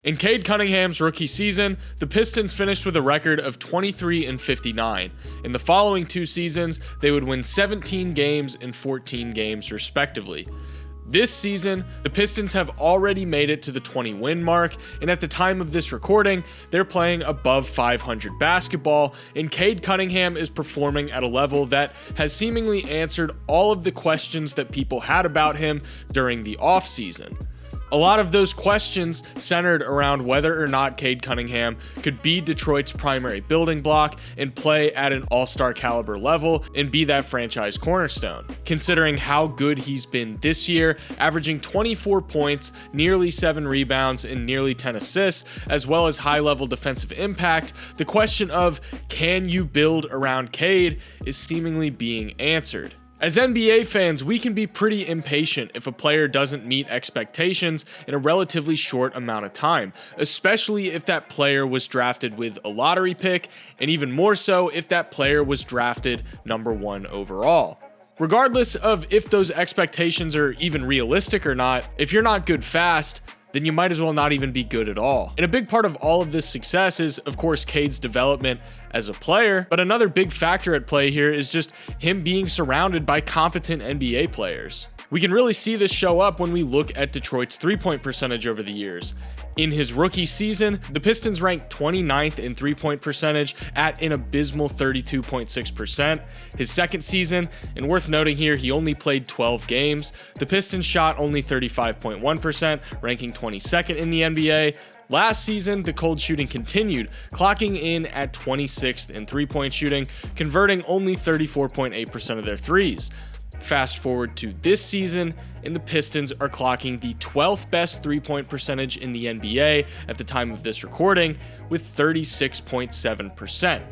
In Cade Cunningham's rookie season, the Pistons finished with a record of 23-59. In the following two seasons, they would win 17 games and 14 games respectively. This season, the Pistons have already made it to the 20-win mark, and at the time of this recording, they're playing above 500 basketball, and Cade Cunningham is performing at a level that has seemingly answered all of the questions that people had about him during the offseason. A lot of those questions centered around whether or not Cade Cunningham could be Detroit's primary building block and play at an all-star caliber level and be that franchise cornerstone. Considering how good he's been this year, averaging 24 points, nearly 7 rebounds, and nearly 10 assists, as well as high-level defensive impact, the question of can you build around Cade is seemingly being answered. As NBA fans, we can be pretty impatient if a player doesn't meet expectations in a relatively short amount of time, especially if that player was drafted with a lottery pick, and even more so if that player was drafted number 1 overall. Regardless of if those expectations are even realistic or not, if you're not good fast, then you might as well not even be good at all. And a big part of all of this success is, of course, Cade's development as a player, but another big factor at play here is just him being surrounded by competent NBA players. We can really see this show up when we look at Detroit's three-point percentage over the years. In his rookie season, the Pistons ranked 29th in three-point percentage at an abysmal 32.6%. His second season, and worth noting here, he only played 12 games. The Pistons shot only 35.1%, ranking 22nd in the NBA. Last season, the cold shooting continued, clocking in at 26th in three-point shooting, converting only 34.8% of their threes. Fast forward to this season, and the Pistons are clocking the 12th best three-point percentage in the NBA at the time of this recording, with 36.7%.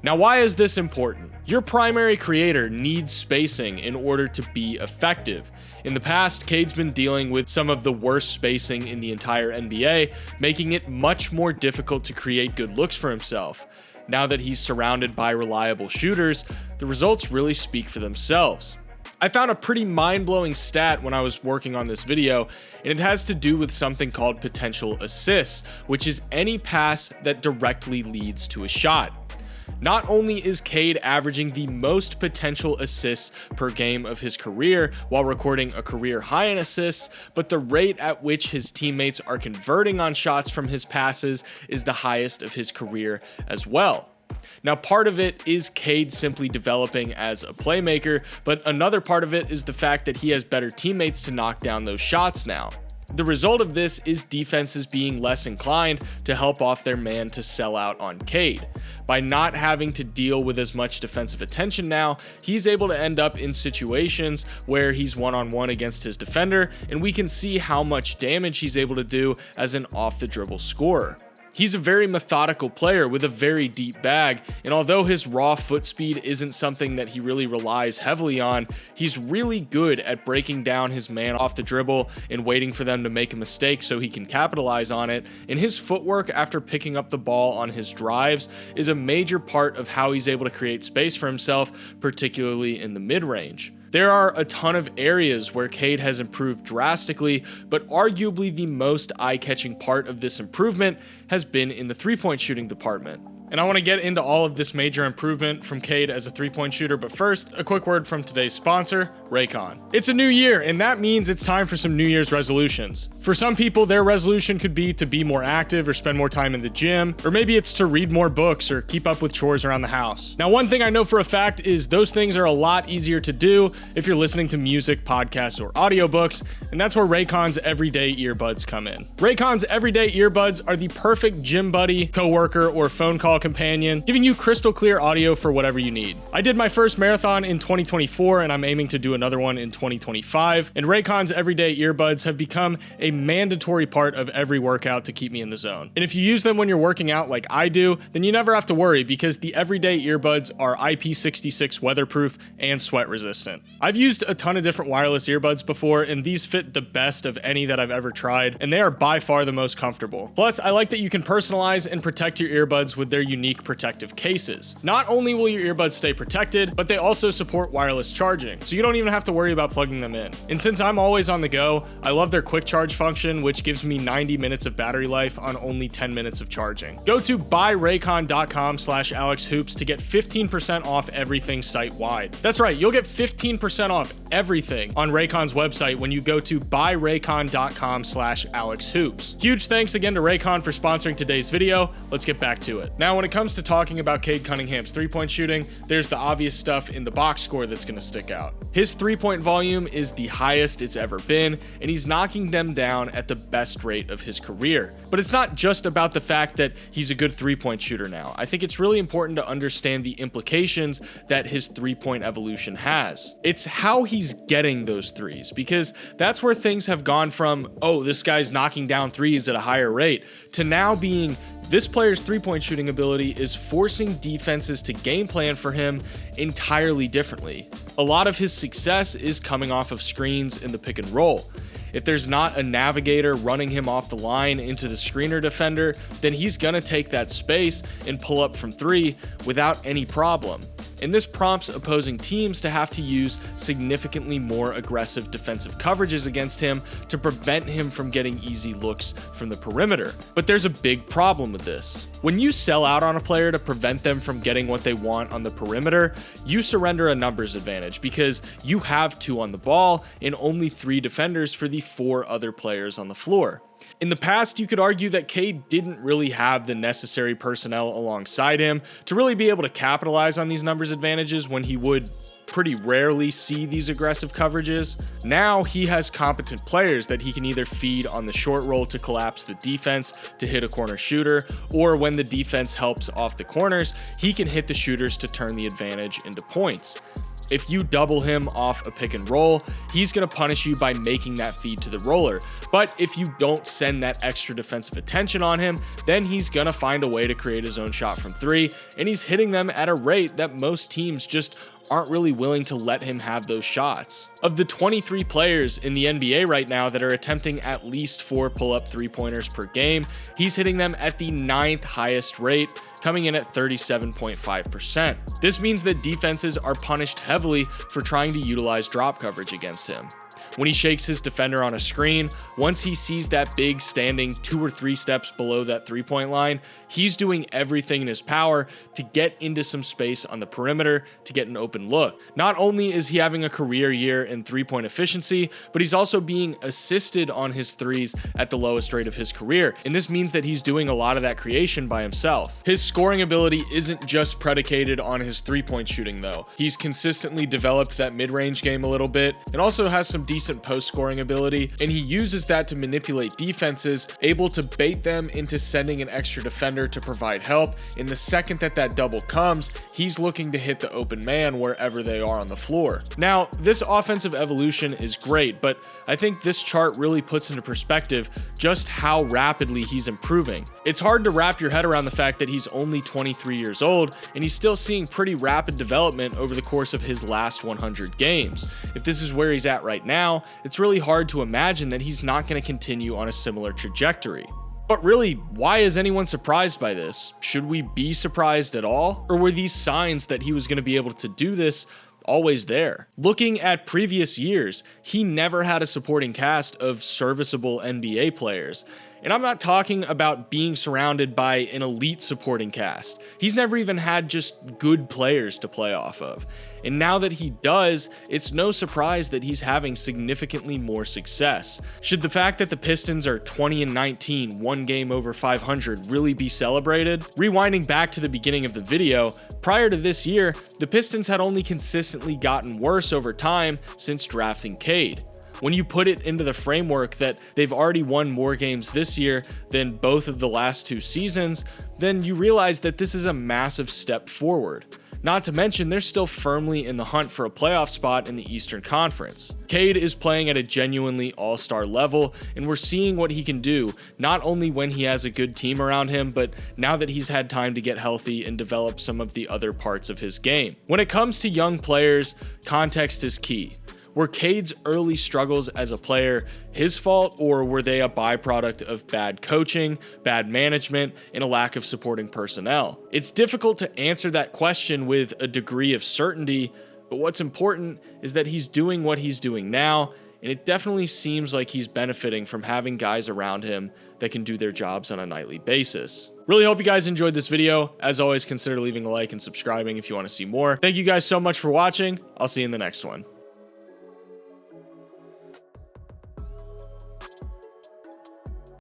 Now, why is this important? Your primary creator needs spacing in order to be effective. In the past, Cade's been dealing with some of the worst spacing in the entire NBA, making it much more difficult to create good looks for himself. Now that he's surrounded by reliable shooters, the results really speak for themselves. I found a pretty mind-blowing stat when I was working on this video, and it has to do with something called potential assists, which is any pass that directly leads to a shot. Not only is Cade averaging the most potential assists per game of his career while recording a career high in assists, but the rate at which his teammates are converting on shots from his passes is the highest of his career as well. Now, part of it is Cade simply developing as a playmaker, but another part of it is the fact that he has better teammates to knock down those shots now. The result of this is defenses being less inclined to help off their man to sell out on Cade. By not having to deal with as much defensive attention now, he's able to end up in situations where he's one-on-one against his defender, and we can see how much damage he's able to do as an off-the-dribble scorer. He's a very methodical player with a very deep bag, and although his raw foot speed isn't something that he really relies heavily on, he's really good at breaking down his man off the dribble and waiting for them to make a mistake so he can capitalize on it, and his footwork after picking up the ball on his drives is a major part of how he's able to create space for himself, particularly in the mid-range. There are a ton of areas where Cade has improved drastically, but arguably the most eye-catching part of this improvement has been in the three-point shooting department. And I want to get into all of this major improvement from Cade as a three-point shooter, but first, a quick word from today's sponsor, Raycon. It's a new year, and that means it's time for some New Year's resolutions. For some people, their resolution could be to be more active or spend more time in the gym, or maybe it's to read more books or keep up with chores around the house. Now, one thing I know for a fact is those things are a lot easier to do if you're listening to music, podcasts, or audiobooks, and that's where Raycon's everyday earbuds come in. Raycon's everyday earbuds are the perfect gym buddy, coworker, or phone call companion, giving you crystal clear audio for whatever you need. I did my first marathon in 2024, and I'm aiming to do another one in 2025, and Raycon's everyday earbuds have become a mandatory part of every workout to keep me in the zone. And if you use them when you're working out like I do, then you never have to worry because the everyday earbuds are IP66 weatherproof and sweat resistant. I've used a ton of different wireless earbuds before, and these fit the best of any that I've ever tried, and they are by far the most comfortable. Plus, I like that you can personalize and protect your earbuds with their unique protective cases. Not only will your earbuds stay protected, but they also support wireless charging, so you don't even have to worry about plugging them in. And since I'm always on the go, I love their quick charge function, which gives me 90 minutes of battery life on only 10 minutes of charging. Go to buyraycon.com/AlexHoops to get 15% off everything site-wide. That's right, you'll get 15% off everything on Raycon's website when you go to buyraycon.com/AlexHoops. Huge thanks again to Raycon for sponsoring today's video. Let's get back to it. Now, when it comes to talking about Cade Cunningham's three-point shooting, there's the obvious stuff in the box score that's going to stick out. His three-point volume is the highest it's ever been, and he's knocking them down at the best rate of his career. But it's not just about the fact that he's a good three-point shooter now. I think it's really important to understand the implications that his three-point evolution has. It's how he's getting those threes, because that's where things have gone from, oh, this guy's knocking down threes at a higher rate, to now being this player's three-point shooting ability is forcing defenses to game plan for him entirely differently. A lot of his success is coming off of screens in the pick and roll. If there's not a navigator running him off the line into the screener defender, then he's gonna take that space and pull up from three without any problem. And this prompts opposing teams to have to use significantly more aggressive defensive coverages against him to prevent him from getting easy looks from the perimeter. But there's a big problem with this. When you sell out on a player to prevent them from getting what they want on the perimeter, you surrender a numbers advantage because you have 2 on the ball and only 3 defenders for the 4 other players on the floor. In the past, you could argue that Cade didn't really have the necessary personnel alongside him to really be able to capitalize on these numbers advantages when he would pretty rarely see these aggressive coverages. Now he has competent players that he can either feed on the short roll to collapse the defense to hit a corner shooter, or when the defense helps off the corners, he can hit the shooters to turn the advantage into points. If you double him off a pick and roll, he's going to punish you by making that feed to the roller. But if you don't send that extra defensive attention on him, then he's going to find a way to create his own shot from 3, and he's hitting them at a rate that most teams just aren't really willing to let him have those shots. Of the 23 players in the NBA right now that are attempting at least 4 pull-up three-pointers per game, he's hitting them at the 9th highest rate, coming in at 37.5%. This means that defenses are punished heavily for trying to utilize drop coverage against him. When he shakes his defender on a screen, once he sees that big standing 2 or 3 steps below that three-point line, he's doing everything in his power to get into some space on the perimeter to get an open look. Not only is he having a career year in three-point efficiency, but he's also being assisted on his threes at the lowest rate of his career, and this means that he's doing a lot of that creation by himself. His scoring ability isn't just predicated on his three-point shooting though. He's consistently developed that mid-range game a little bit, and also has some decent post-scoring ability, and he uses that to manipulate defenses, able to bait them into sending an extra defender to provide help. In the second that double comes, he's looking to hit the open man wherever they are on the floor. Now, this offensive evolution is great, but I think this chart really puts into perspective just how rapidly he's improving. It's hard to wrap your head around the fact that he's only 23 years old, and he's still seeing pretty rapid development over the course of his last 100 games. If this is where he's at right now, it's really hard to imagine that he's not going to continue on a similar trajectory. But really, why is anyone surprised by this? Should we be surprised at all? Or were these signs that he was going to be able to do this always there? Looking at previous years, he never had a supporting cast of serviceable NBA players. And I'm not talking about being surrounded by an elite supporting cast. He's never even had just good players to play off of. And now that he does, it's no surprise that he's having significantly more success. Should the fact that the Pistons are 20-19, 1 game over 500 really be celebrated? Rewinding back to the beginning of the video, prior to this year, the Pistons had only consistently gotten worse over time since drafting Cade. When you put it into the framework that they've already won more games this year than both of the last 2 seasons, then you realize that this is a massive step forward. Not to mention, they're still firmly in the hunt for a playoff spot in the Eastern Conference. Cade is playing at a genuinely all-star level, and we're seeing what he can do, not only when he has a good team around him, but now that he's had time to get healthy and develop some of the other parts of his game. When it comes to young players, context is key. Were Cade's early struggles as a player his fault, or were they a byproduct of bad coaching, bad management, and a lack of supporting personnel? It's difficult to answer that question with a degree of certainty, but what's important is that he's doing what he's doing now, and it definitely seems like he's benefiting from having guys around him that can do their jobs on a nightly basis. Really hope you guys enjoyed this video. As always, consider leaving a like and subscribing if you want to see more. Thank you guys so much for watching. I'll see you in the next one.